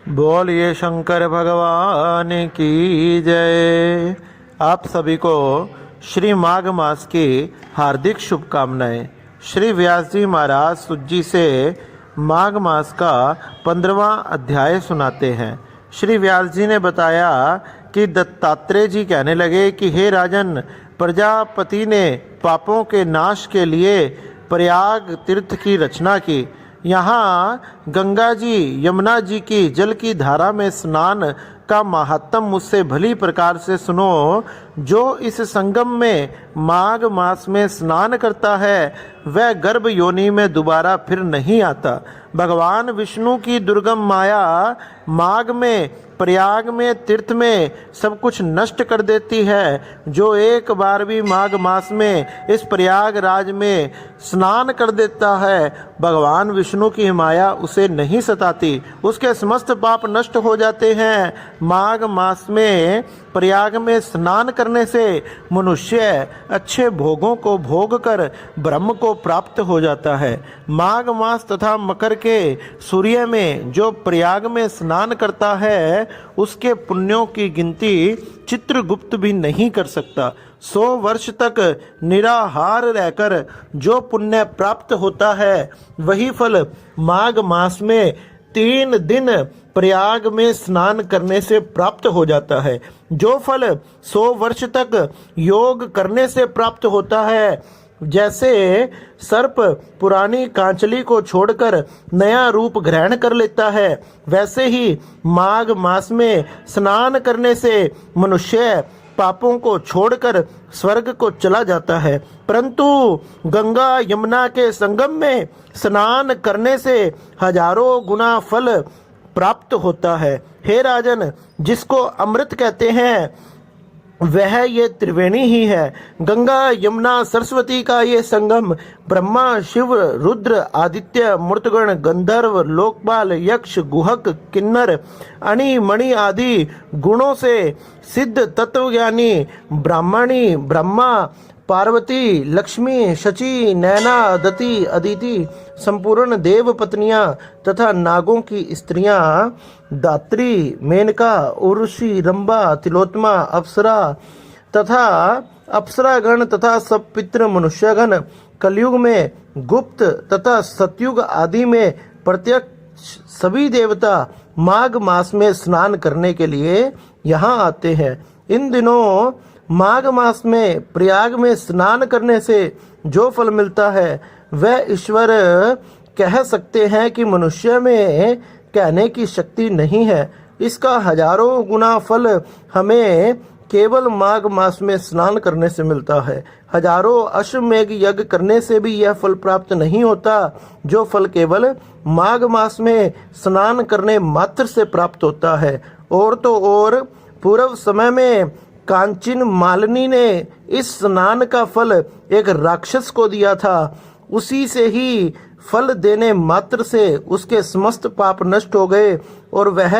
बोलिए शंकर भगवान की जय। आप सभी को श्री माघ मास की हार्दिक शुभकामनाएं। श्री व्यास जी महाराज सुज्जी से माघ मास का 15वां अध्याय सुनाते हैं। श्री व्यास जी ने बताया कि दत्तात्रेय जी कहने लगे कि हे राजन, प्रजापति ने पापों के नाश के लिए प्रयाग तीर्थ की रचना की। यहाँ गंगा जी, यमुना जी की जल की धारा में स्नान का महात्म मुझसे भली प्रकार से सुनो। जो इस संगम में माघ मास में स्नान करता है वह गर्भ योनि में दोबारा फिर नहीं आता। भगवान विष्णु की दुर्गम माया माघ में, प्रयाग में, तीर्थ में सब कुछ नष्ट कर देती है। जो एक बार भी माघ मास में इस प्रयाग राज में स्नान कर देता है, भगवान विष्णु की माया उसे नहीं सताती, उसके समस्त पाप नष्ट हो जाते हैं। माघ मास में प्रयाग में स्नान करने से मनुष्य अच्छे भोगों को भोग कर ब्रह्म को प्राप्त हो जाता है। माघ मास तथा मकर के सूर्य में जो प्रयाग में स्नान करता है उसके पुण्यों की गिनती चित्रगुप्त भी नहीं कर सकता। 100 वर्ष तक निराहार रहकर जो पुण्य प्राप्त होता है वही फल माघ मास में 3 दिन प्रयाग में स्नान करने से प्राप्त हो जाता है। जो फल 100 वर्ष तक योग करने से प्राप्त होता है, जैसे सर्प पुरानी कांचली को छोड़कर नया रूप ग्रहण कर लेता है, वैसे ही माघ मास में स्नान करने से मनुष्य पापों को छोड़कर स्वर्ग को चला जाता है। परंतु गंगा यमुना के संगम में स्नान करने से हजारों गुना फल प्राप्त होता है। हे राजन, जिसको अमृत कहते हैं वह ये त्रिवेणी ही है। गंगा यमुना सरस्वती का ये संगम ब्रह्मा, शिव, रुद्र, आदित्य, मूर्तगण, गंधर्व, लोकपाल, यक्ष, गुहक, किन्नर, अणि, मणि आदि गुणों से सिद्ध तत्वज्ञानी ब्राह्मणी, ब्रह्मा, पार्वती, लक्ष्मी, शची, नैना, दति, अदिति, संपूर्ण देव पत्नियां तथा नागों की स्त्रियां, दात्री, मेनका, उर्वशी, रंभा, तिलोत्तमा, अप्सरा तथा अप्सरागण तथा सब पितृ मनुष्यगण, कलयुग में गुप्त तथा सतयुग आदि में प्रत्यक्ष सभी देवता माघ मास में स्नान करने के लिए यहाँ आते हैं। इन दिनों माघ मास में प्रयाग में स्नान करने से जो फल मिलता है वह ईश्वर कह सकते हैं कि मनुष्य में कहने की शक्ति नहीं है। इसका हजारों गुना फल हमें केवल माघ मास में स्नान करने से मिलता है। हजारों अश्वमेघ यज्ञ करने से भी यह फल प्राप्त नहीं होता जो फल केवल माघ मास में स्नान करने मात्र से प्राप्त होता है। और तो और पूर्व समय में कांचन मालिनी ने इस स्नान का फल एक राक्षस को दिया था। उसी से ही फल देने मात्र से उसके समस्त पाप नष्ट हो गए और वह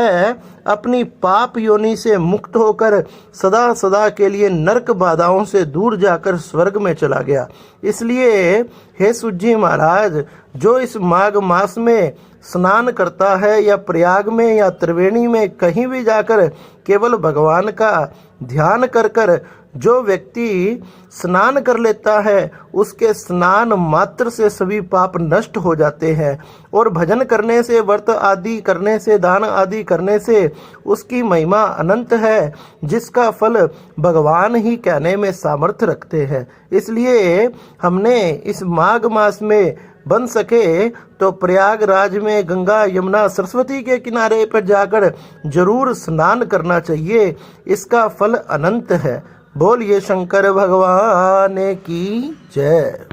अपनी पाप योनि से मुक्त होकर सदा सदा के लिए नरक बाधाओं से दूर जाकर स्वर्ग में चला गया। इसलिए हे सुज्जी महाराज, जो इस माघ मास में स्नान करता है या प्रयाग में या त्रिवेणी में कहीं भी जाकर केवल भगवान का ध्यान कर कर जो व्यक्ति स्नान कर लेता है उसके स्नान मात्र से सभी पाप नष्ट हो जाते हैं। और भजन करने से, व्रत आदि करने से, दान आदि करने से उसकी महिमा अनंत है, जिसका फल भगवान ही कहने में सामर्थ्य रखते हैं। इसलिए हमने इस माघ मास में बन सके तो प्रयागराज में गंगा यमुना सरस्वती के किनारे पर जाकर जरूर स्नान करना चाहिए। इसका फल अनंत है। बोलिए शंकर भगवान की जय।